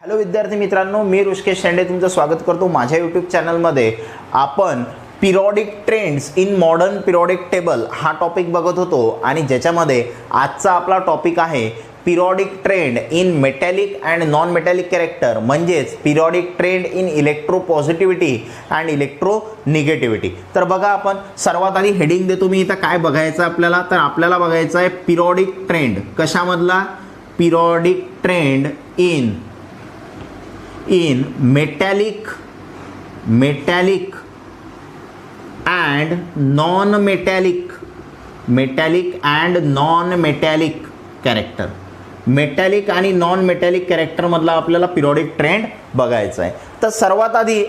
Hello विद्यार्थी मित्रांनो, मी ऋषिकेश शेंडे तुमचं स्वागत करतो माझ्या यूट्यूब चॅनलमध्ये. आपण periodic trends in modern periodic table हा टॉपिक बघत होतो आणि ज्याच्यामध्ये आजचा आपला टॉपिक आहे periodic trend in metallic and non metallic character, म्हणजेच periodic trend in electropositivity and electronegativity. तर बघा, आपण सर्वात आधी हेडिंग देतो मी इथं. काय बघायचं आपल्याला, तर आपल्याला बघायचं आहे पिरियॉडिक ट्रेंड. कशामधला? Periodic trend in metallic and non-metallic character. Metallic आणि नॉन मेटॅलिक कॅरेक्टर मधला आपल्याला पिरियॉडिक ट्रेंड बघायचा आहे. तर सर्वात आधी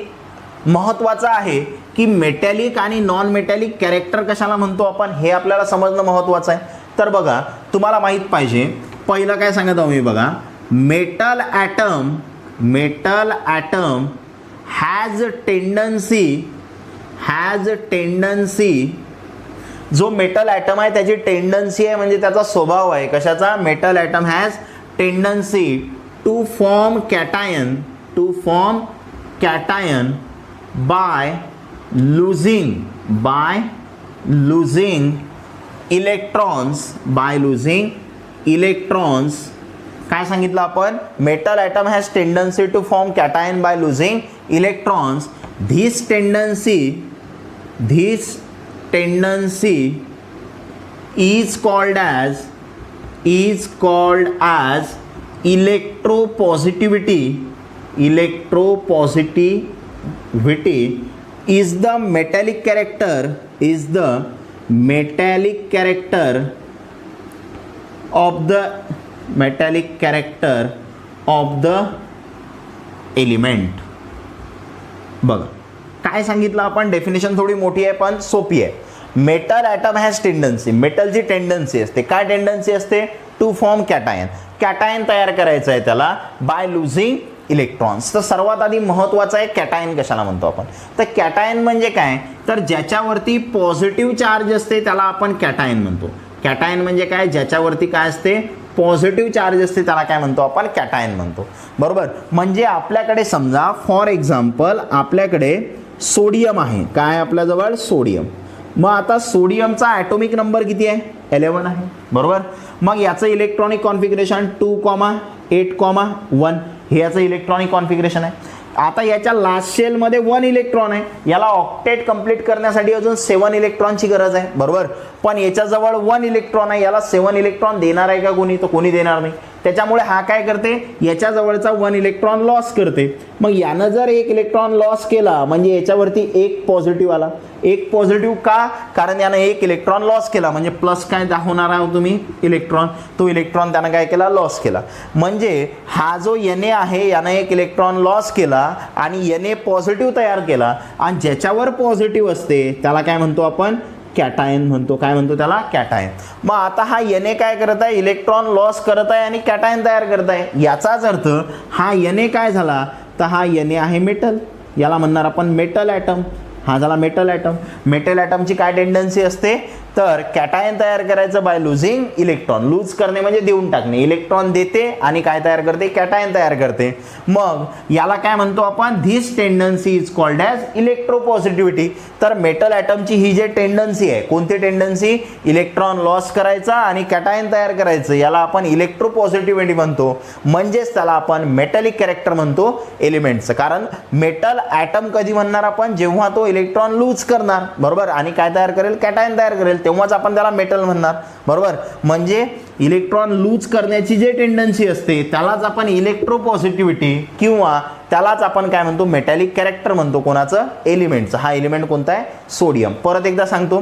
महत्त्वाचं आहे की मेटॅलिक आणि नॉन मेटॅलिक कॅरेक्टर कशाला म्हणतो आपण, हे आपल्याला समजणं महत्त्वाचं आहे. तर बघा, तुम्हाला माहीत पाहिजे, पहिलं काय सांगत आहो मी बघा, मेटल atom has tendency, जो मेटल ॲटम आहे त्याची टेंडन्सी आहे, म्हणजे त्याचा स्वभाव आहे कशाचा. Metal atom has tendency to form cation by losing electrons. काय सांगितलं आपण? Metal atom has tendency to form cation by losing electrons. This tendency is called as electropositivity is the metallic character of the element. बघा काय सांगितलं आपण, definition थोडी मोठी आहे पण सोपी आहे. मेटल ॲटम हॅज टेंडन्सी, मेटलची टेंडन्सी असते. काय टेंडन्सी असते? टू फॉर्म कॅटायन तयार करायचं आहे त्याला बाय लुझिंग इलेक्ट्रॉन्स. तर सर्वात आधी महत्त्वाचं आहे कॅटायन कशाला म्हणतो आपण. तर कॅटायन म्हणजे काय, तर ज्याच्यावरती पॉझिटिव्ह चार्ज असते त्याला आपण कॅटायन म्हणतो. कॅटायन म्हणजे काय, ज्याच्यावरती काय असते, पॉझिटिव्ह चार्ज असते त्याला काय म्हणतो आपण, कॅटायन म्हणतो. बरोबर. म्हणजे आपल्याकडे समजा फॉर एक्झाम्पल आपल्याकडे सोडियम आहे. काय आपल्याजवळ? सोडियम. मग आता सोडियमचा ॲटॉमिक नंबर किती आहे? 11 आहे. बरोबर. मग याचं इलेक्ट्रॉनिक कॉन्फिगरेशन 2,8,1 हे याचं इलेक्ट्रॉनिक कॉन्फिगरेशन आहे. आता याच्या लास्ट शेलमध्ये 1 इलेक्ट्रॉन आहे. याला ऑक्टेट कंप्लीट करण्यासाठी अजून 7 इलेक्ट्रॉनची गरज आहे. बरोबर. पण याच्याजवळ 1 इलेक्ट्रॉन आहे, याला 7 इलेक्ट्रॉन देणार आहे का कोणी? तर कोणी देणार नाही. त्याच्यामुळे हा काय करते, याच्याजवळचा 1 इलेक्ट्रॉन लॉस करते. मग यानं जर 1 इलेक्ट्रॉन लॉस केला म्हणजे याच्यावरती 1 पॉझिटिव्ह आला. 1 पॉझिटिव्ह का? कारण यानं 1 इलेक्ट्रॉन लॉस केला, म्हणजे प्लस काय दाखवणार आहोत तुम्ही, इलेक्ट्रॉन. तो इलेक्ट्रॉन त्यानं काय केला, लॉस केला. म्हणजे हा जो Na आहे यानं 1 इलेक्ट्रॉन लॉस केला आणि Na पॉझिटिव्ह तयार केला, आणि ज्याच्यावर पॉझिटिव्ह असते त्याला काय म्हणतो आपण, कॅटायन म्हणतो. काय म्हणतो त्याला? कॅटायन. मग आता हा Na काय करत आहे, इलेक्ट्रॉन लॉस करत आहे आणि कॅटायन तयार करत आहे. याचाच अर्थ हा Na काय झाला, तर हा Na आहे मेटल, याला म्हणणार आपण मेटल ॲटम. हा झाला मेटल ॲटम. मेटल ॲटमची काय टेंडन्सी असते, तर कॅटायन तयार करायचं बाय लुझिंग इलेक्ट्रॉन. लूज करणे म्हणजे देऊन टाकणे. इलेक्ट्रॉन देते आणि काय तयार करते, कॅटायन तयार करते. मग याला काय म्हणतो आपण, this tendency is called as electropositivity. तर मेटल ॲटमची ही जे टेंडन्सी आहे, कोणती टेंडन्सी, इलेक्ट्रॉन लॉस करायचा आणि कॅटायन तयार करायचं, याला आपण इलेक्ट्रोपॉझिटिव्हिटी म्हणतो. म्हणजेच त्याला आपण मेटॅलिक कॅरेक्टर म्हणतो एलिमेंटचं. कारण मेटल ॲटम कधी म्हणणार आपण, जेव्हा तो इलेक्ट्रॉन लूज करणार. बरोबर. आणि काय तयार करेल, कॅटायन तयार करेल, तेव्हाच आपण त्याला मेटल म्हणणार. बरोबर. म्हणजे इलेक्ट्रॉन लूज करण्याची जे टेंडन्सी असते त्यालाच आपण इलेक्ट्रोपॉझिटिव्हिटी किंवा त्यालाच आपण काय म्हणतो, मेटॅलिक कॅरेक्टर म्हणतो. कोणाचं? एलिमेंटचं. हा एलिमेंट कोणता आहे? सोडियम. परत एकदा सांगतो,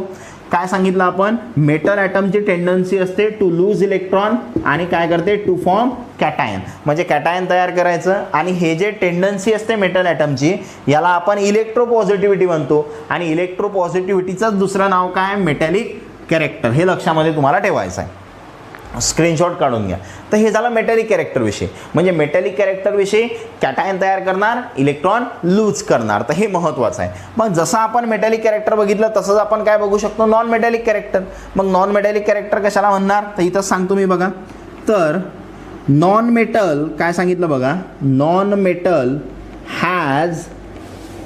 काय सांगितलं आपण, मेटल ॲटमची टेंडन्सी असते टू लूज इलेक्ट्रॉन आणि काय करते, टू फॉर्म कॅटायन, म्हणजे कॅटायन तयार करायचं. आणि हे जे टेंडन्सी असते मेटल ॲटमची, याला आपण इलेक्ट्रोपॉझिटिव्हिटी म्हणतो. आणि इलेक्ट्रोपॉझिटिव्हिटीचं दुसरं नाव काय, मेटॅलिक कॅरेक्टर. हे लक्षामध्ये तुम्हाला ठेवायचं आहे. स्क्रीनशॉट काढून घ्या. तर हे झालं मेटॅलिक कॅरेक्टर विषयी. म्हणजे मेटॅलिक कॅरेक्टर विषयी कॅटायन तयार करणार, इलेक्ट्रॉन लूज करणार. तर हे महत्त्वाचं आहे. मग जसं आपण मेटॅलिक कॅरेक्टर बघितलं तसंच आपण काय बघू शकतो, नॉन मेटॅलिक कॅरेक्टर. मग नॉन मेटॅलिक कॅरेक्टर कशाला म्हणणार, तर इथं सांगतो मी बघा. तर नॉन मेटल काय सांगितलं बघा, non metal has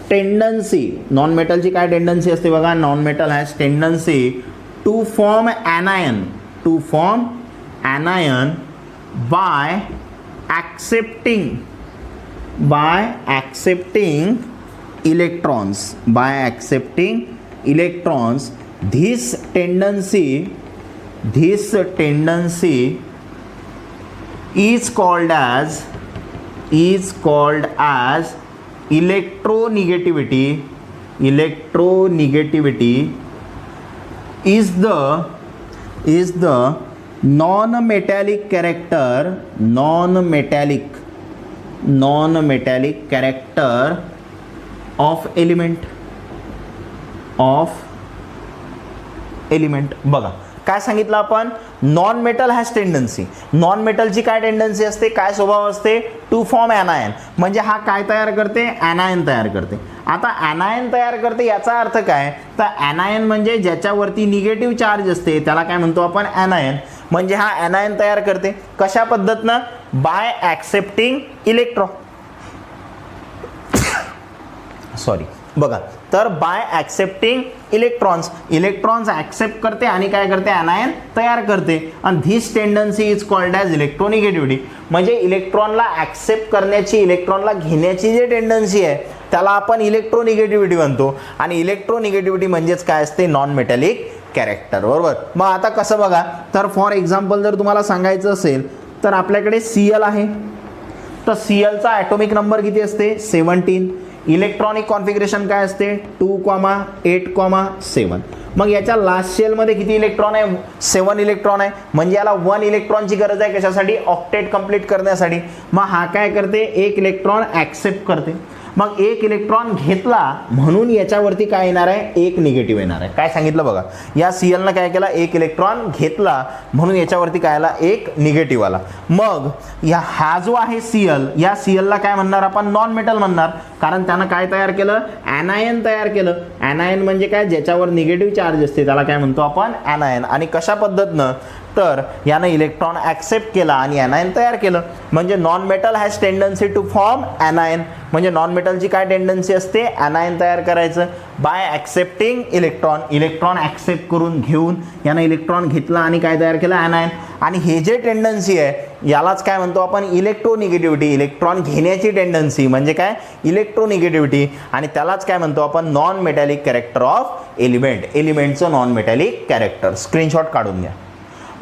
tendency, non मेटलची काय टेंडन्सी असते बघा, non metal has tendency to form anion, to form anion by accepting electrons, by accepting electrons. This tendency is called as electronegativity. Electronegativity is the non-metallic character of element. बघा काय सांगितलं आपण, non metal has tendency, non मेटलची काय tendency असते, काय स्वभाव असते, टू फॉर्म anion, म्हणजे हा काय तयार करते, anion तयार करते. आता anion तयार करते याचा अर्थ काय, तर anion म्हणजे ज्याच्यावरती निगेटिव्ह चार्ज असते त्याला काय म्हणतो आपण, anion. म्हणजे हा anion तयार करते कशा पद्धतीनं, बाय ॲक्सेप्टिंग इलेक्ट्रॉन, सॉरी बघा, तर बाय ॲक्सेप्टिंग इलेक्ट्रॉन्स ॲक्सेप्ट करते आणि काय करते, anion तयार करते. आणि this tendency is called as electronegativity, म्हणजे इलेक्ट्रॉनला ॲक्सेप्ट करण्याची, इलेक्ट्रॉनला घेण्याची जी टेंडन्सी आहे त्याला आपण इलेक्ट्रोनिगेटिव्हिटी म्हणतो. आणि इलेक्ट्रोनिगेटिव्हिटी म्हणजेच काय असते, नॉन मेटॅलिक कॅरेक्टर, बरोबर. मग आता कसं बघा, तर फॉर एक्झाम्पल जर तुम्हाला सांगायचं असेल तर आपल्याकडे Cl आहे, तर Clचा ॲटॉमिक नंबर किती असते, 17. इलेक्ट्रॉनिक कॉन्फिगरेशन काय असते, 2,8,7. मग याच्या लास्ट शेलमध्ये किती इलेक्ट्रॉन आहे, 7 इलेक्ट्रॉन आहे. म्हणजे याला 1 इलेक्ट्रॉनची गरज आहे कशासाठी, ऑक्टेट कंप्लीट करण्यासाठी. मग हा काय करते, 1 इलेक्ट्रॉन ॲक्सेप्ट करते. मग 1 इलेक्ट्रॉन घेतला म्हणून याच्यावरती काय येणार आहे, 1 निगेटिव्ह येणार आहे. काय सांगितलं बघा, या Clनं काय केलं, 1 इलेक्ट्रॉन घेतला म्हणून याच्यावरती काय आला, 1 निगेटिव्ह आला. मग हा जो आहे Cl, या Clला काय म्हणणार आपण, नॉन मेटल म्हणणार, कारण त्यानं काय तयार केलं, anion तयार केलं. anion म्हणजे काय, ज्याच्यावर निगेटिव्ह चार्ज असते त्याला काय म्हणतो आपण, anion. आणि कशा पद्धतीनं, तर यानं इलेक्ट्रॉन ॲक्सेप्ट केला आणि anion तयार केलं. म्हणजे non metal has tendency to form anion, म्हणजे नॉन मेटलची काय टेंडन्सी असते, anion तयार करायचं. बाय ॲक्सेप्टिंग इलेक्ट्रॉन ॲक्सेप्ट करून घेऊन यानं इलेक्ट्रॉन घेतला आणि काय तयार केलं, anion. आणि हे जे टेंडन्सी आहे यालाच काय म्हणतो आपण, इलेक्ट्रोनिगेटिव्हिटी, इलेक्ट्रॉन घेण्याची टेंडन्सी म्हणजे काय, इलेक्ट्रोनिगेटिव्हिटी. आणि त्यालाच काय म्हणतो आपण, नॉन मेटॅलिक कॅरेक्टर ऑफ एलिमेंटचं नॉन मेटॅलिक कॅरेक्टर. स्क्रीनशॉट काढून घ्या.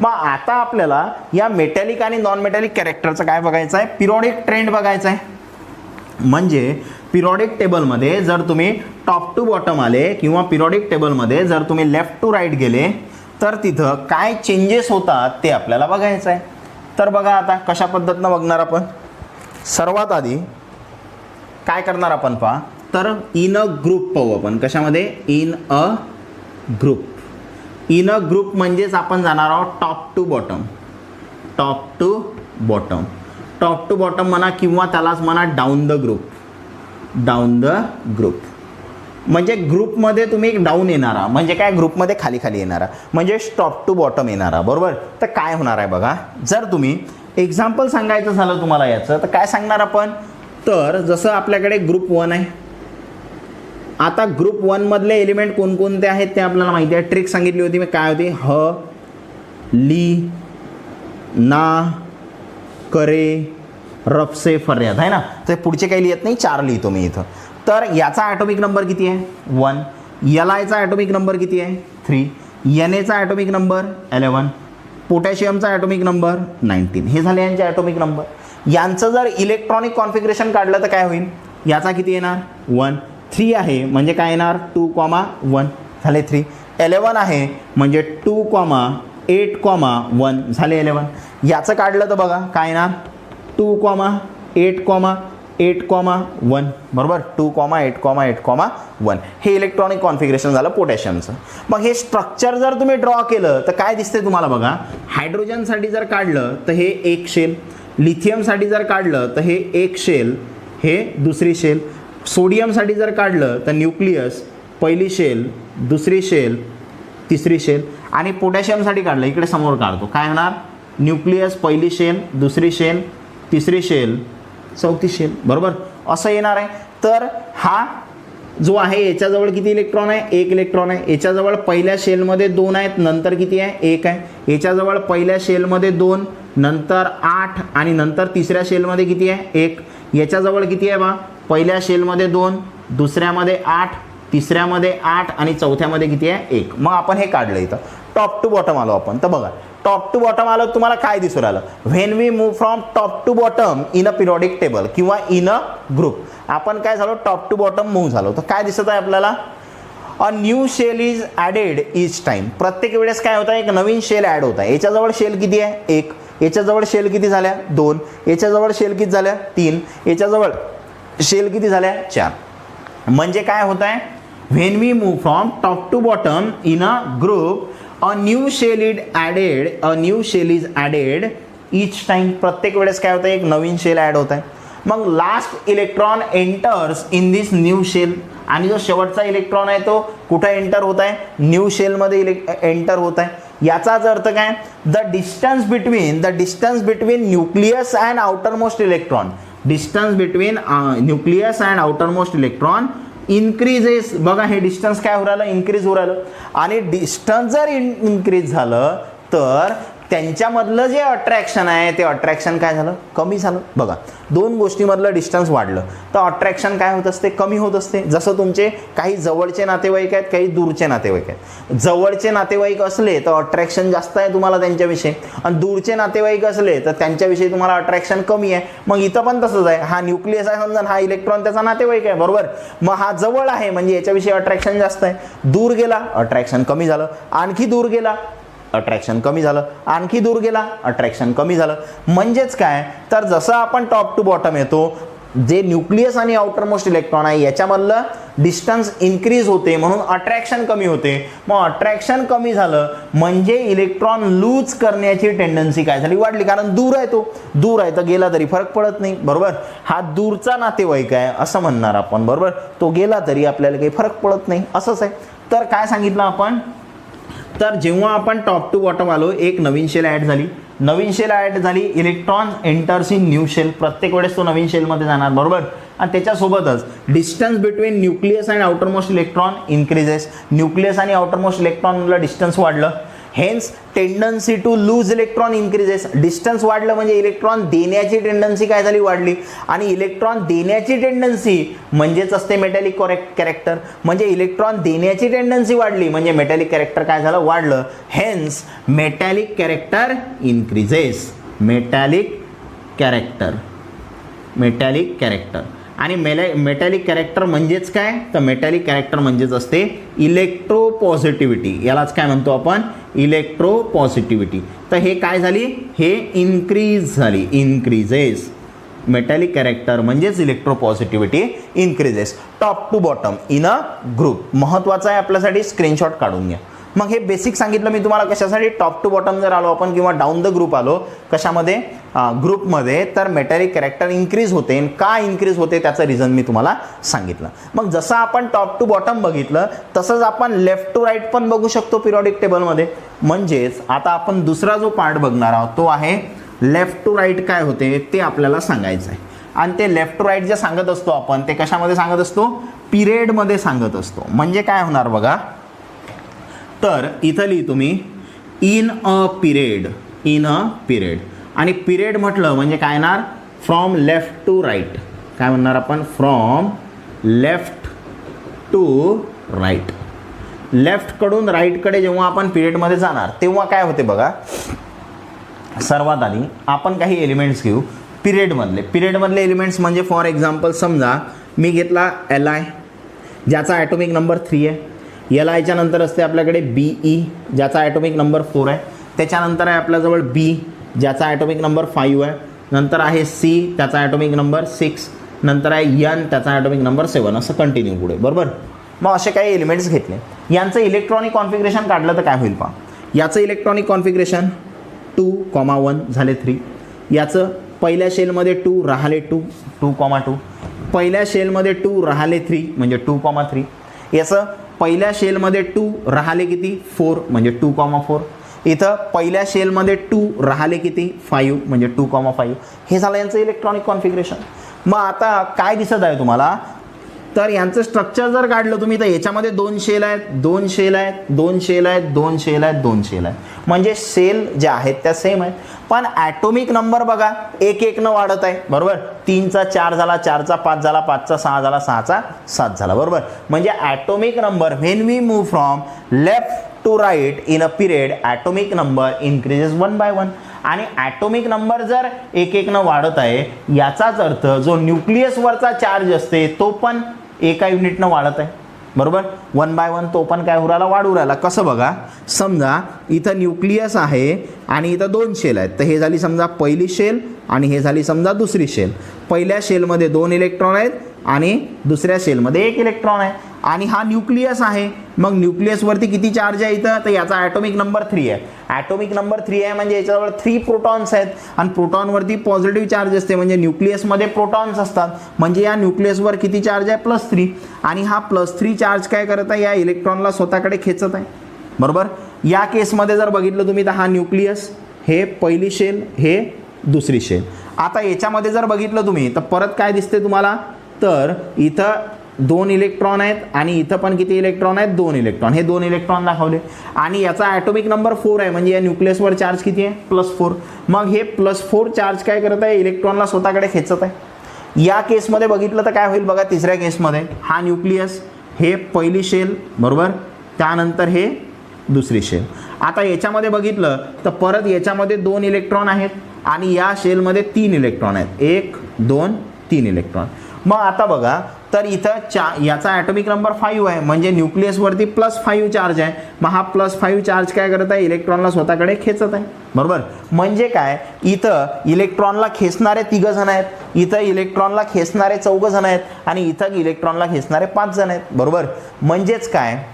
मग आता आपल्याला या मेटॅलिक आणि नॉन मेटॅलिक कॅरेक्टरचं काय बघायचं आहे, पिरियडिक ट्रेंड बघायचं आहे. म्हणजे पिरियडिक टेबलमध्ये जर तुम्ही टॉप टू बॉटम आले किंवा पिरियडिक टेबलमध्ये जर तुम्ही लेफ्ट टू राईट गेले तर तिथं काय चेंजेस होतात ते आपल्याला बघायचं आहे. तर बघा आता कशा पद्धतीनं बघणार आपण. सर्वात आधी काय करणार आपण पहा, तर इन अ ग्रुप पाहू आपण. कशामध्ये, in a group. In a group म्हणजेच आपण जाणार आहोत top to bottom. Top to bottom, top to bottom म्हणा किंवा त्यालाच म्हणा down the group. Down the group म्हणजे ग्रुपमध्ये तुम्ही डाऊन येणारा, म्हणजे काय, ग्रुपमध्ये खाली खाली येणारा म्हणजे टॉप टू बॉटम येणारा, बरोबर. तर काय होणार आहे बघा, जर तुम्ही एक्झाम्पल सांगायचं झालं तुम्हाला याचं, तर काय सांगणार आपण, तर जसं आपल्याकडे ग्रुप 1 आहे. आता ग्रुप 1 मधले एलिमेंट कोणकोणते आहेत ते आपल्याला माहिती आहे. ट्रिक सांगितली होती मी, काय होती, ह, ली, ना, करे, रफसे, फर्याद आहे ना. तर पुढचे काही लिहित नाही, 4 लिहितो मी इथं. तर याचा ॲटॉमिक नंबर किती आहे, 1. याचा ॲटॉमिक नंबर किती आहे, 3. NA चा ॲटॉमिक नंबर 11. पोटॅशियमचा ॲटॉमिक नंबर 19. हे झाले यांचे ॲटॉमिक नंबर. यांचं जर इलेक्ट्रॉनिक कॉन्फिगरेशन काढलं तर काय होईल, याचा किती येणार, 1. 3 आहे म्हणजे काय येणार, 2,1 झाले 3. 11 आहे म्हणजे 2,8,1 झाले 11. याचं काढलं तर बघा काय येणार, 2,8,8,1 बरोबर, 2,8,8,1. हे इलेक्ट्रॉनिक कॉन्फिगरेशन झालं पोटॅशियमचं. मग हे स्ट्रक्चर जर तुम्ही ड्रॉ केलं तर काय दिसते तुम्हाला बघा. हायड्रोजनसाठी जर काढलं तर हे एक शेल, लिथियमसाठी जर काढलं तर हे एक शेल, हे दुसरी शेल, सोडियमसाठी जर काढलं तर न्यूक्लियस, पहिली शेल, दुसरी शेल, तिसरी शेल, आणि पोटॅशियमसाठी काढलं इकडे समोर काढतो काय होणार, न्यूक्लियस पहिली शेल, दुसरी शेल, तिसरी शेल, चौथी शेल, बरोबर असं येणार आहे. तर हा जो आहे याच्याजवळ किती इलेक्ट्रॉन आहे? 1 इलेक्ट्रॉन आहे. याच्याजवळ पहिल्या शेलमध्ये 2 आहेत, नंतर किती आहे? 1 आहे. याच्याजवळ पहिल्या शेलमध्ये 2, नंतर 8 आणि नंतर तिसऱ्या शेलमध्ये किती आहे? 1. याच्याजवळ किती आहे बा? पहिल्या शेलमध्ये 2, दुसऱ्यामध्ये 8, तिसऱ्यामध्ये 8 आणि चौथ्यामध्ये किती आहे? 1. मग आपण हे काढलं इथं टॉप टू बॉटम आलो आपण. तर बघा टॉप टू बॉटम आलं तुम्हाला काय दिसून आलं? When we move from top to bottom in a periodic table किंवा इन अ ग्रुप, आपण काय झालो? टॉप टू बॉटम मूव्ह झालो. तर काय दिसत आहे आपल्याला? A new shell is added each time. प्रत्येक वेळेस काय होतं? एक नवीन शेल ॲड होत आहे. याच्याजवळ शेल किती आहे? 1. याच्याजवळ शेल किती झाल्या? 2. याच्याजवळ शेल किती झाल्या? 3. याच्याजवळ शेल किती झाल्या? 4. म्हणजे काय होत आहे? When we move from top to bottom in a group a new shell is added each time. प्रत्येक वेळेस काय होतं? एक नवीन शेल ॲड होत आहे. मग last electron enters in this new shell, आणि जो शेवटचा इलेक्ट्रॉन आहे तो कुठे एंटर होत आहे? न्यू शेलमध्ये एंटर होत आहे. याचाच अर्थ काय? The distance between nucleus and outermost electron, increases. बघा हे डिस्टन्स काय हो राहिलं? इन्क्रीज हो राहिलं. आणि डिस्टन्स जर इन्क्रीज झालं तर त्यांच्यामधलं जे अट्रॅक्शन आहे ते अट्रॅक्शन काय झालं? कमी झालं. बघा दोन गोष्टीमधलं डिस्टन्स वाढलं तर अट्रॅक्शन काय होत असते? कमी होत असते. जसं तुमचे काही जवळचे नातेवाईक आहेत, काही दूरचे नातेवाईक आहेत. जवळचे नातेवाईक असले तर अट्रॅक्शन जास्त आहे तुम्हाला त्यांच्याविषयी, आणि दूरचे नातेवाईक असले तर त्यांच्याविषयी तुम्हाला अट्रॅक्शन कमी आहे. मग इथं पण तसंच आहे. हा न्यूक्लियस आहे समजा, हा इलेक्ट्रॉन त्याचा नातेवाईक आहे, बरोबर. मग हा जवळ आहे म्हणजे याच्याविषयी अट्रॅक्शन जास्त आहे. दूर गेला अट्रॅक्शन कमी झालं. आणखी दूर गेला अट्रॅक्शन कमी झालं. आणखी दूर गेला अट्रॅक्शन कमी झालं. म्हणजेच काय? तर जसं आपण टॉप टू बॉटम येतो, जे न्यूक्लियस आणि आउटरमोस्ट इलेक्ट्रॉन आहे याच्यामधलं डिस्टन्स इन्क्रीज होते म्हणून अट्रॅक्शन कमी होते. मग अट्रॅक्शन कमी झालं म्हणजे इलेक्ट्रॉन लूज करण्याची टेंडन्सी काय झाली? वाढली. कारण दूर आहे, तो दूर आहे तर गेला तरी फरक पडत नाही, बरोबर. हा दूरचा नातेवाईक आहे असं म्हणणार आपण, बरोबर. तो गेला तरी आपल्याला काही फरक पडत नाही, असंच आहे. तर काय सांगितलं आपण? तर जेव्हा आपण टॉप टू बॉटम आलो, एक नवीन शेल ॲड झाली, electron enters in new shell. प्रत्येक वेळेस तो नवीन शेलमध्ये जाणार, बरोबर. आणि त्याच्यासोबतच distance between nucleus and outermost electron increases. Nucleus आणि आउटरमोस्ट इलेक्ट्रॉनला डिस्टन्स वाढलं, hence tendency to lose electron increases. Distance वाढलं म्हणजे इलेक्ट्रॉन देण्याची टेंडन्सी काय झाली? वाढली. आणि इलेक्ट्रॉन देण्याची टेंडन्सी म्हणजेच असते मेटॅलिक कॅरेक्टर. म्हणजे इलेक्ट्रॉन देण्याची टेंडन्सी वाढली म्हणजे मेटॅलिक कॅरेक्टर काय झालं? वाढलं. Hence metallic character increases. Metallic character आणि मेटॅलिक कॅरेक्टर म्हणजेच काय? तर मेटॅलिक कॅरेक्टर म्हणजेच असते इलेक्ट्रोपॉझिटिव्हिटी. यालाच काय म्हणतो आपण? इलेक्ट्रोपॉझिटिव्हिटी. तर हे काय झाली? हे इन्क्रीज झाली, इन्क्रीजेस. मेटॅलिक कॅरेक्टर म्हणजेच electropositivity increases. Top to bottom in a group महत्त्वाचं आहे आपल्यासाठी, स्क्रीनशॉट काढून घ्या. मग हे बेसिक सांगितलं मी तुम्हाला कशासाठी? टॉप टू बॉटम जर आलो आपण किंवा डाऊन द ग्रुप आलो, कशामध्ये? ग्रुपमध्ये, तर मेटॅलिक कॅरेक्टर इन्क्रीज होते. का इन्क्रीज होते त्याचं रिझन मी तुम्हाला सांगितलं. मग जसं आपण टॉप टू बॉटम बघितलं तसंच आपण लेफ्ट टू राईट पण बघू शकतो पिरियॉडिक टेबलमध्ये. म्हणजेच आता आपण दुसरा जो पार्ट बघणार आहोत तो आहे लेफ्ट टू राईट काय होते ते आपल्याला सांगायचं आहे. आणि ते लेफ्ट टू राईट जे सांगत असतो आपण ते कशामध्ये सांगत असतो? पिरियडमध्ये सांगत असतो. म्हणजे काय होणार बघा, तर इथं लिहितो मी इन अ पिरियड. आणि पिरियड म्हटलं म्हणजे काय येणार? From left to right. काय म्हणणार आपण? From left to right. लेफ्टकडून राईटकडे जेव्हा आपण पिरियडमध्ये जाणार तेव्हा काय होते बघा. सर्वात आधी आपण काही एलिमेंट्स घेऊ पिरियडमधले एलिमेंट्स. म्हणजे फॉर एक्झाम्पल समजा मी घेतला Li ज्याचा ॲटोमिक नंबर 3 आहे. Liच्या नंतर असते आपल्याकडे Be ज्याचा ॲटोमिक नंबर 4 आहे. त्याच्यानंतर आहे आपल्याजवळ B ज्याचा ॲटोमिक नंबर 5 आहे. नंतर आहे C त्याचा ॲटोमिक नंबर 6. नंतर आहे N त्याचा ॲटोमिक नंबर 7. असं कंटिन्यू पुढे, बरोबर. मग असे काही एलिमेंट्स घेतले, यांचं इलेक्ट्रॉनिक कॉन्फिगरेशन काढलं तर काय होईल पहा. याचं इलेक्ट्रॉनिक कॉन्फिगरेशन 2,1 झाले 3. याचं पहिल्या शेलमध्ये 2 राहिले 2,2. पहिल्या शेलमध्ये 2 राहिले 3 म्हणजे 2,3. याचं पहिल्या शेलमध्ये 2 राहिले किती? 4 म्हणजे 2,4. इथं पहिल्या शेलमध्ये 2 राहिले किती 5 म्हणजे 2,5 हे झालं यांचं इलेक्ट्रॉनिक कॉन्फिगरेशन. मग आता काय दिसत आहे तुम्हाला, तर यांचं स्ट्रक्चर जर काढलं तुम्ही तर याच्यामध्ये 2 शेल आहेत, 2 शेल आहेत, 2 शेल आहेत, 2 शेल आहेत, 2 शेल आहेत, म्हणजे शेल ज्या आहेत त्या सेम आहेत. पण ॲटोमिक नंबर बघा एक एक न वाढत आहे, बरोबर. 3 चा 4 झाला, 4 चा 5 झाला, 5 चा 6 झाला, 6 चा 7 झाला, बरोबर. म्हणजे atomic number when we move from left to right in a period atomic number increases 1 by 1. आणि ॲटोमिक नंबर जर एक एक न वाढत आहे याचाच अर्थ जो न्यूक्लियसवरचा चार्ज असते तो पण एका युनिटनं वाढत आहे, बरोबर. 1 by 1 तो पण काय उराला वाढू राहिला. कसं बघा, समजा इथं न्यूक्लियस आहे आणि इथं 2 शेल आहेत, तर हे झाली समजा पहिली शेल आणि हे झाली समजा दुसरी शेल. पहिल्या शेलमध्ये 2 इलेक्ट्रॉन आहेत आणि दुसऱ्या शेलमध्ये 1 इलेक्ट्रॉन आहे. आणि हा न्यूक्लियस आहे, मग न्यूक्लियसवरती किती चार्ज आहे इथं, तर याचा ॲटोमिक नंबर 3 आहे. ॲटोमिक नंबर 3 आहे म्हणजे याच्याजवळ 3 प्रोटॉन्स आहेत आणि प्रोटॉनवरती पॉझिटिव्ह चार्ज असते, म्हणजे न्यूक्लियसमध्ये प्रोटॉन्स असतात, म्हणजे या न्यूक्लियसवर किती चार्ज आहे +3. आणि हा +3 चार्ज काय करत आहे, या इलेक्ट्रॉनला स्वतःकडे खेचत आहे, बरोबर. या केसमध्ये जर बघितलं तुम्ही तर हा न्यूक्लियस, हे पहिली शेल, हे दुसरी शेल. आता याच्यामध्ये जर बघितलं तुम्ही तर परत काय दिसते तुम्हाला, तर इथं 2 इलेक्ट्रॉन आहेत आणि इथं पण किती इलेक्ट्रॉन आहेत, 2 इलेक्ट्रॉन. हे 2 इलेक्ट्रॉन दाखवले आणि याचा ॲटोमिक नंबर 4 आहे, म्हणजे या न्यूक्लियसवर चार्ज किती आहे +4. मग हे +4 चार्ज काय करत आहे, इलेक्ट्रॉनला स्वतःकडे खेचत आहे. या केसमध्ये बघितलं तर काय होईल बघा, तिसऱ्या केसमध्ये हा न्यूक्लियस, हे पहिली शेल, बरोबर, त्यानंतर हे दुसरी शेल. आता याच्यामध्ये बघितलं तर परत याच्यामध्ये 2 इलेक्ट्रॉन आहेत आणि या शेलमध्ये 3 इलेक्ट्रॉन आहेत, 1 2 3 इलेक्ट्रॉन. मग आता बघा, तर इथं याचा ॲटोमिक नंबर 5 आहे, म्हणजे न्यूक्लियसवरती +5 चार्ज आहे. मग हा +5 चार्ज काय करत आहे, इलेक्ट्रॉनला स्वतःकडे खेचत आहे, बरोबर. म्हणजे काय, इथं इलेक्ट्रॉनला खेचणारे 3 जण आहेत, इथं इलेक्ट्रॉनला खेचणारे 4 जण आहेत आणि इथं इलेक्ट्रॉनला खेचणारे 5 जण आहेत, बरोबर. म्हणजेच काय,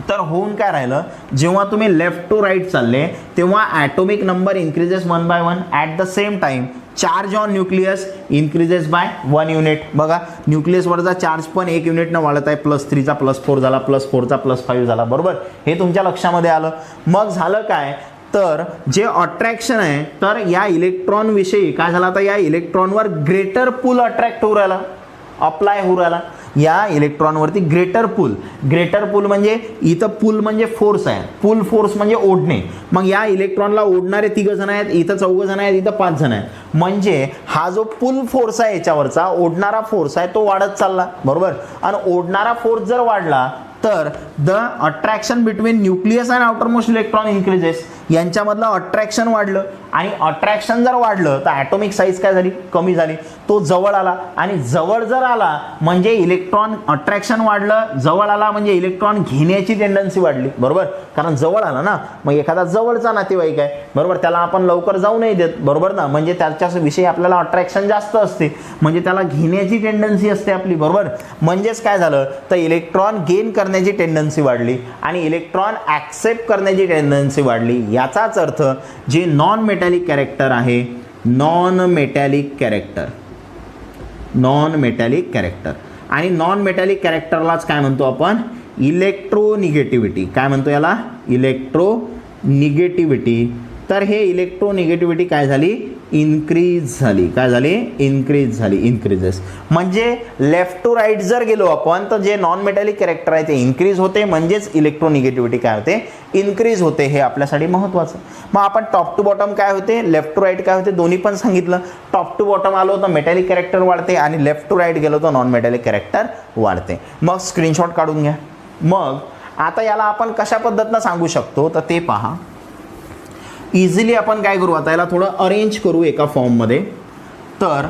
तर होऊन काय राहिलं, जेव्हा तुम्ही लेफ्ट टू राईट चालले तेव्हा atomic number increases 1 by 1. At the same time charge on nucleus increases by 1 unit. बघा, न्यूक्लियसवरचा चार्ज पण 1 युनिटनं वाढत आहे, +3 चा +4 झाला, +4 चा +5 झाला, बरोबर. हे तुमच्या लक्षामध्ये आलं. मग झालं काय, तर जे अट्रॅक्शन आहे, तर या इलेक्ट्रॉन विषयी काय झालं, आता या इलेक्ट्रॉनवर ग्रेटर पुल अट्रॅक्ट होऊ राहिला, अप्लाय होऊ राहिला. या इलेक्ट्रॉनवरती ग्रेटर पुल म्हणजे इथं पुल म्हणजे फोर्स आहे, पुल फोर्स म्हणजे ओढणे. मग या इलेक्ट्रॉनला ओढणारे 3 जण आहेत, इथं 4 जण आहेत, इथं 5 जण आहेत. म्हणजे हा जो पुल फोर्स आहे याच्यावरचा, ओढणारा फोर्स आहे तो वाढत चालला, बरोबर. आणि ओढणारा फोर्स जर वाढला तर the attraction between nucleus and outermost electron increases. यांच्यामधलं अट्रॅक्शन वाढलं आणि अट्रॅक्शन जर वाढलं तर ॲटोमिक साईज काय झाली, कमी झाली, तो जवळ आला. आणि जवळ जर आला म्हणजे इलेक्ट्रॉन, अट्रॅक्शन वाढलं, जवळ आला म्हणजे इलेक्ट्रॉन घेण्याची टेंडन्सी वाढली, बरोबर. कारण जवळ आला ना, मग एखादा जवळचा नातेवाईक आहे, बरोबर, त्याला आपण लवकर जाऊ नाही देत, बरोबर ना, म्हणजे त्याच्याविषयी आपल्याला अट्रॅक्शन जास्त असते, म्हणजे त्याला घेण्याची टेंडन्सी असते आपली, बरोबर. म्हणजेच काय झालं, तर इलेक्ट्रॉन गेन करण्याची टेंडन्सी वाढली आणि इलेक्ट्रॉन ॲक्सेप्ट करण्याची टेंडन्सी वाढली. याचाच अर्थ जे नॉन मेटॅलिक कॅरेक्टर आहे, नॉन मेटॅलिक कॅरेक्टर आणि नॉन मेटॅलिक कॅरेक्टरलाच काय म्हणतो आपण, इलेक्ट्रोनिगेटिव्हिटी. काय म्हणतो याला, इलेक्ट्रोनिगेटिव्हिटी. तर हे इलेक्ट्रोनिगेटिव्हिटी काय झाली, इन्क्रीज झाली. काय झाली, इन्क्रीजेस. म्हणजे लेफ्ट टू राईट जर गेलो आपण तर जे नॉन मेटॅलिक कॅरेक्टर आहे ते इन्क्रीज होते, म्हणजेच इलेक्ट्रोनिगेटिव्हिटी काय होते, इन्क्रीज होते. हे आपल्यासाठी महत्त्वाचं. मग आपण टॉप टू बॉटम काय होते, लेफ्ट टू राईट काय होते, दोन्ही पण सांगितलं. टॉप टू बॉटम आलो तर मेटॅलिक कॅरेक्टर वाढते आणि लेफ्ट टू राईट गेलो तर नॉन मेटॅलिक कॅरेक्टर वाढते. मग स्क्रीनशॉट काढून घ्या. मग आता याला आपण कशा पद्धतीनं सांगू शकतो तर ते पहा. इझिली आपण काय करू, आता याला थोडं अरेंज करू एका फॉर्ममध्ये. तर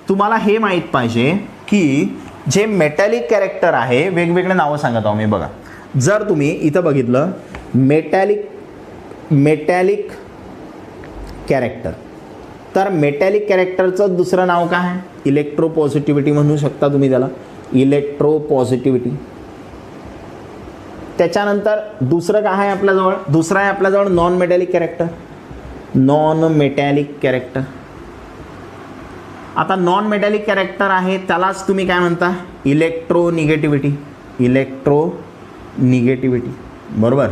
तुम्हाला हे माहीत पाहिजे की जे मेटॅलिक कॅरेक्टर आहे, वेगवेगळे नावं सांगत आहो मी. बघा, जर तुम्ही इथं बघितलं मेटॅलिक कॅरेक्टर, तर मेटॅलिक कॅरेक्टरचं दुसरं नाव काय आहे, इलेक्ट्रोपॉझिटिव्हिटी म्हणू शकता तुम्ही त्याला, इलेक्ट्रोपॉझिटिव्हिटी. त्याच्यानंतर दुसरं काय आहे आपल्याजवळ, दुसरं आहे आपल्याजवळ नॉन मेटॅलिक कॅरेक्टर. आता नॉन मेटॅलिक कॅरेक्टर आहे त्यालाच तुम्ही काय म्हणता, इलेक्ट्रोनिगेटिव्हिटी, बरोबर.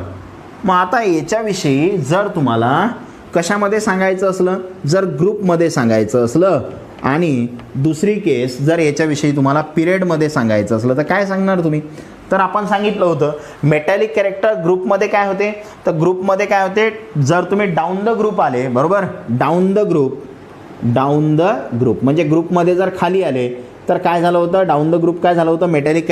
मग आता याच्याविषयी जर तुम्हाला कशामध्ये सांगायचं असलं, जर ग्रुपमध्ये सांगायचं असलं आणि दुसरी केस जर याच्याविषयी तुम्हाला पिरियडमध्ये सांगायचं असलं तर काय सांगणार तुम्ही? तर आपण सांगितलं होतं मेटॅलिक कॅरेक्टर ग्रुपमध्ये काय होते, तर ग्रुपमध्ये काय होते, जर तुम्ही डाऊन द ग्रुप आले, बरोबर, डाऊन द ग्रुप म्हणजे ग्रुपमध्ये जर खाली आले तर काय झालं होतं, डाऊन द ग्रुप काय झालं होतं, मेटॅलिक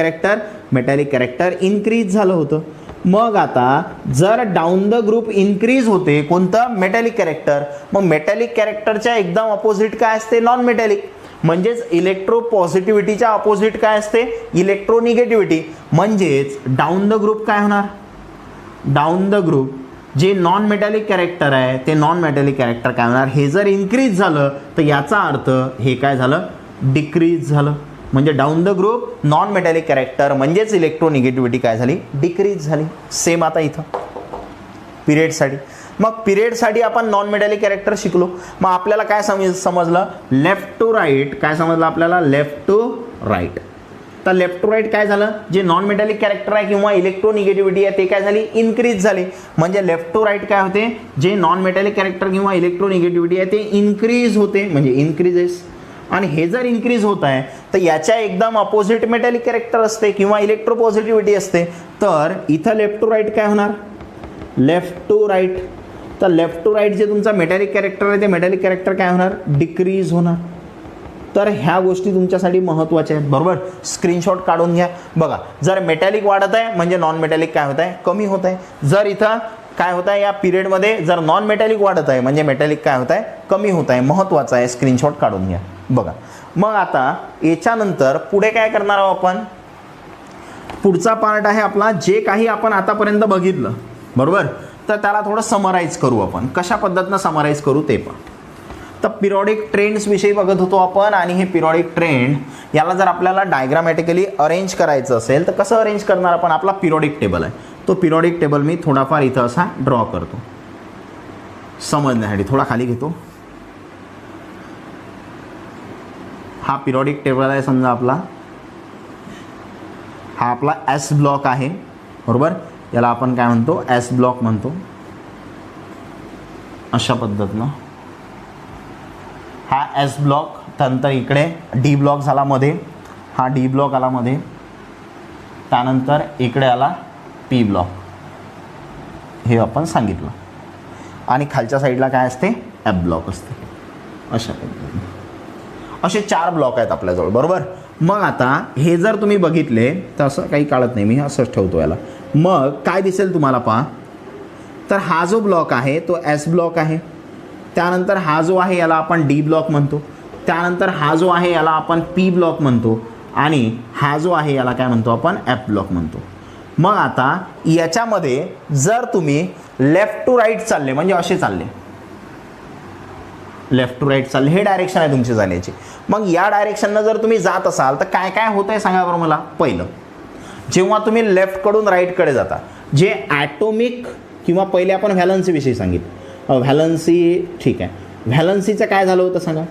कॅरेक्टर इन्क्रीज झालं होतं. मग आता जर डाऊन द ग्रुप इन्क्रीज होते कोणतं, मेटॅलिक कॅरेक्टर, मग मेटॅलिक कॅरेक्टरच्या एकदम अपोजिट काय असते, नॉन मेटॅलिक. म्हणजेच इलेक्ट्रो पॉझिटिव्हिटीच्या अपोजिट काय असते, इलेक्ट्रोनिगेटिव्हिटी. म्हणजेच डाऊन द ग्रुप काय होणार, डाऊन द ग्रुप जे नॉन मेटॅलिक कॅरेक्टर आहे ते नॉन मेटॅलिक कॅरेक्टर काय होणार, हे जर इन्क्रीज झालं तर याचा अर्थ हे काय झालं, डिक्रीज झालं. म्हणजे down the group non metallic character म्हणजेच इलेक्ट्रोनिगेटिव्हिटी काय झाली, डिक्रीज झाली. सेम आता इथं पिरियडसाठी. मग पिरियडसाठी आपण नॉन मेटॅलिक कॅरेक्टर शिकलो. मग आपल्याला काय समजलं, लेफ्ट टू राईट. काय समजलं आपल्याला, लेफ्ट टू राईट. तर लेफ्ट टू राईट काय झालं, जे नॉन मेटॅलिक कॅरेक्टर आहे किंवा इलेक्ट्रोनिगेटिव्हिटी आहे ते काय झाली, इन्क्रीज झाली. म्हणजे लेफ्ट टू राईट काय होते, जे नॉन मेटॅलिक कॅरेक्टर किंवा इलेक्ट्रोनिगेटिव्हिटी आहे ते इन्क्रीज होते, म्हणजे इन्क्रीजेस. आणि हे जर इन्क्रीज होत आहे तर याच्या एकदम अपोजिट मेटॅलिक कॅरेक्टर असते किंवा इलेक्ट्रो पॉझिटिव्हिटी असते. तर इथं लेफ्ट टू राईट काय होणार, लेफ्ट टू राईट. तर लेफ्ट टू राईट जे तुमचा मेटॅलिक कॅरेक्टर आहे ते मेटॅलिक कॅरेक्टर काय होणार, डिक्रीज होणार. तर ह्या गोष्टी तुमच्यासाठी महत्त्वाच्या आहेत, बरोबर. स्क्रीनशॉट काढून घ्या. बघा, जर मेटॅलिक वाढत आहे म्हणजे नॉन मेटॅलिक काय होत आहे, कमी होत आहे. जर इथं काय होत आहे, या पिरियडमध्ये जर नॉन मेटॅलिक वाढत आहे म्हणजे मेटॅलिक काय होत आहे, कमी होत आहे. महत्त्वाचं आहे, स्क्रीनशॉट काढून घ्या. बघा, मग आता याच्यानंतर पुढे काय करणार आहोत आपण, पुढचा पार्ट आहे आपला जे काही आपण आतापर्यंत बघितलं, बरोबर. तर त्याला थोडं समराईज करू आपण. कशा पद्धतीनं समराईज करू ते पण. तर पिरियॉडिक ट्रेंड्स विषयी बघत होतो आपण. आणि हे पिरियॉडिक ट्रेंड याला जर आपल्याला डायग्रामॅटिकली अरेंज करायचं असेल तर कसं अरेंज करणार आपण, आपला पिरियॉडिक टेबल आहे तो पिरियॉडिक टेबल मी थोडाफार इथं असा ड्रॉ करतो समजण्यासाठी. थोडा खाली घेतो. हा पिरियॉडिक टेबल आहे समजा आपला, हा आपला एस ब्लॉक आहे, बरोबर. याला आपण काय म्हणतो, एस ब्लॉक म्हणतो. अशा पद्धतीनं हा एस ब्लॉक. त्यानंतर इकडे डी ब्लॉक झाला मध्ये, हा डी ब्लॉक आला मध्ये. त्यानंतर इकडे आला पी ब्लॉक, हे आपण सांगितलं. आणि खालच्या साईडला काय असते, एफ ब्लॉक असते. अशा पद्धतीने असे 4 ब्लॉक आहेत आपल्याजवळ, बरोबर. मग आता हे जर तुम्ही बघितले तर असं काही काढत नाही मी, असंच ठेवतो याला. मग काय दिसेल तुम्हाला पहा, तर हा जो ब्लॉक आहे तो एस ब्लॉक आहे. त्यानंतर हा जो आहे याला आपण डी ब्लॉक म्हणतो. त्यानंतर हा जो आहे याला आपण पी ब्लॉक म्हणतो. आणि हा जो आहे याला काय म्हणतो आपण, एफ ब्लॉक म्हणतो. मग आता याच्यामध्ये जर तुम्ही लेफ्ट टू राईट चालले म्हणजे असे चालले, लेफ्ट टू राईट चालले, हे डायरेक्शन आहे तुमची जाण्याची. मग या डायरेक्शननं जर तुम्ही जात असाल तर काय काय होतं आहे सांगा बरं मला. पहिलं, जेव्हा तुम्ही लेफ्टकडून राईटकडे जाता, जे ॲटोमिक किंवा पहिले आपण व्हॅलन्सीविषयी सांगितलं, व्हॅलन्सी, ठीक आहे. व्हॅलन्सीचं काय झालं होतं सांगा.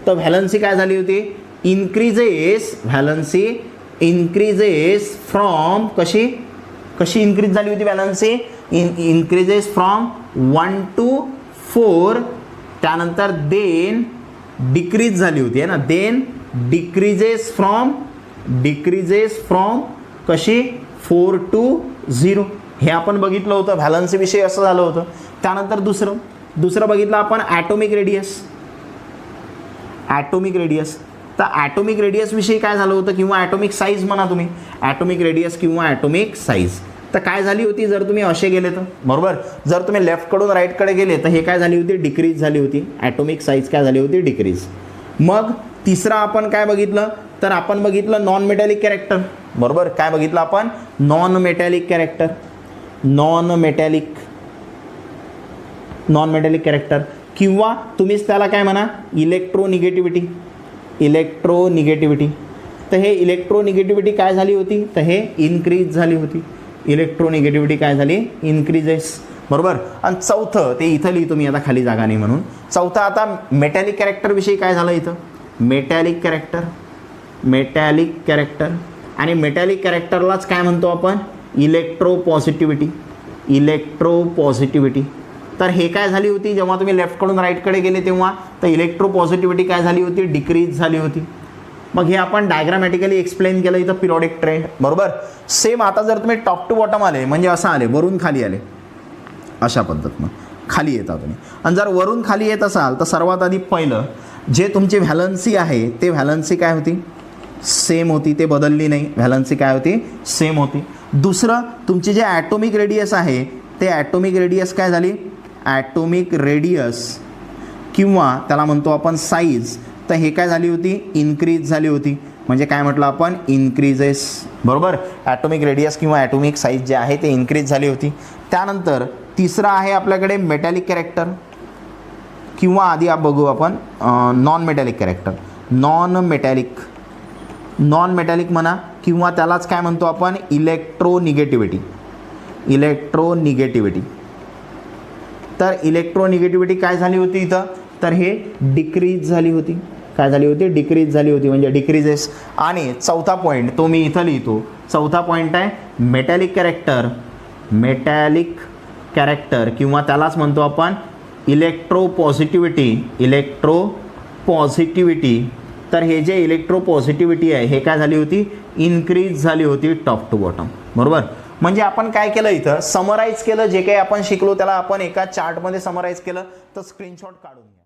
तर व्हॅलन्सी काय झाली होती, इन्क्रीजेस, व्हॅलन्सी इन्क्रीजेस फ्रॉम, कशी इन्क्रीज झाली होती व्हॅलन्सी, इन्क्रीजेस फ्रॉम 1 to 4. त्यानंतर देन डिक्रीज झाली होती आहे ना, देन डिक्रीजेस फ्रॉम कशी 4 to 0. हे आपण बघितलं होतं, व्हॅलन्सीविषयी असं झालं होतं. त्यानंतर दुसरं बघितलं आपण ॲटोमिक रेडियस. तर ॲटोमिक रेडियसविषयी काय झालं होतं, किंवा ॲटोमिक साईज म्हणा तुम्ही, ॲटोमिक रेडियस किंवा ॲटोमिक साईज. तर काय झाली होती जर तुम्ही असे गेले तर, बरोबर. जर तुम्ही लेफ्टकडून राईटकडे गेले तर हे काय झाली होती, डिक्रीज झाली होती. ॲटोमिक साईज काय झाली होती, डिक्रीज. मग तिसरा आपण काय बघितलं, तर आपण बघितलं नॉन मेटॅलिक कॅरेक्टर, बरोबर. काय बघितलं आपण, नॉन मेटॅलिक कॅरेक्टर किंवा तुम्हीच त्याला काय म्हणा, इलेक्ट्रोनिगेटिव्हिटी. तर हे इलेक्ट्रोनिगेटिव्हिटी काय झाली होती, तर हे इन्क्रीज झाली होती. इलेक्ट्रोनिगेटिव्हिटी काय झाली, इन्क्रीजेस, बरोबर. आणि चौथं ते इथं लिहितो मी, आता खाली जागा नाही म्हणून. चौथं आता मेटॅलिक कॅरेक्टरविषयी काय झालं इथं, मेटॅलिक कॅरेक्टर. आणि मेटॅलिक कॅरेक्टरलाच काय म्हणतो आपण, इलेक्ट्रो इलेक्ट्रो पॉझिटिव्हिटी. तर हे काय झाली होती, जेव्हा तुम्ही लेफ्टकडून राईटकडे गेले तेव्हा तर इलेक्ट्रो पॉझिटिव्हिटी काय झाली होती, डिक्रीज झाली होती. मग हे आपण डायग्रामॅटिकली एक्सप्लेन केलं इथं पिरियॉडिक ट्रेंड. बरोबर. सेम आता जर तुम्ही टॉप टू बॉटम आले म्हणजे असं आले, वरून खाली आले, अशा पद्धतीनं खाली येता तुम्ही. आणि जर वरून खाली येत असाल तर सर्वात आधी पहिलं जे तुमची व्हॅलन्सी आहे ते व्हॅलन्सी काय होती, सेम होती, ते बदलली नाही. व्हॅलन्सी काय होती, सेम होती. दुसरं तुमची जे ॲटोमिक रेडियस आहे ते ॲटोमिक रेडियस काय झाली, ॲटोमिक रेडियस किंवा त्याला म्हणतो आपण साईज, तर हे काय झाली होती, इन्क्रीज झाली होती. म्हणजे काय म्हटलं आपण, इन्क्रीजेस. बरोबर. ॲटोमिक रेडियस किंवा ॲटोमिक साईज जे आहे ते इन्क्रीज झाली होती. त्यानंतर तिसरं आहे आपल्याकडे मेटॅलिक कॅरेक्टर किंवा आधी बघू आपण non metallic character. Non metallic म्हणा किंवा त्यालाच काय म्हणतो आपण, इलेक्ट्रोनिगेटिव्हिटी. तर इलेक्ट्रोनिगेटिव्हिटी काय झाली होती इथं, तर हे डिक्रीज झाली होती. काय झाली होती, डिक्रीज झाली होती, म्हणजे डिक्रीजेस. आणि चौथा पॉईंट तो मी इथं लिहितो. चौथा पॉईंट आहे मेटॅलिक कॅरेक्टर किंवा त्यालाच म्हणतो आपण इलेक्ट्रो पॉझिटिव्हिटी. तर हे जे इलेक्ट्रो पॉझिटिव्हिटी आहे हे काय झाली होती, इन्क्रीज झाली होती टॉप टू बॉटम. बरोबर. म्हणजे आपण काय केलं इथं, समराईज केलं, जे काही आपण शिकलो त्याला आपण एका चार्टमध्ये समराईज केलं. तर स्क्रीनशॉट काढून घ्या.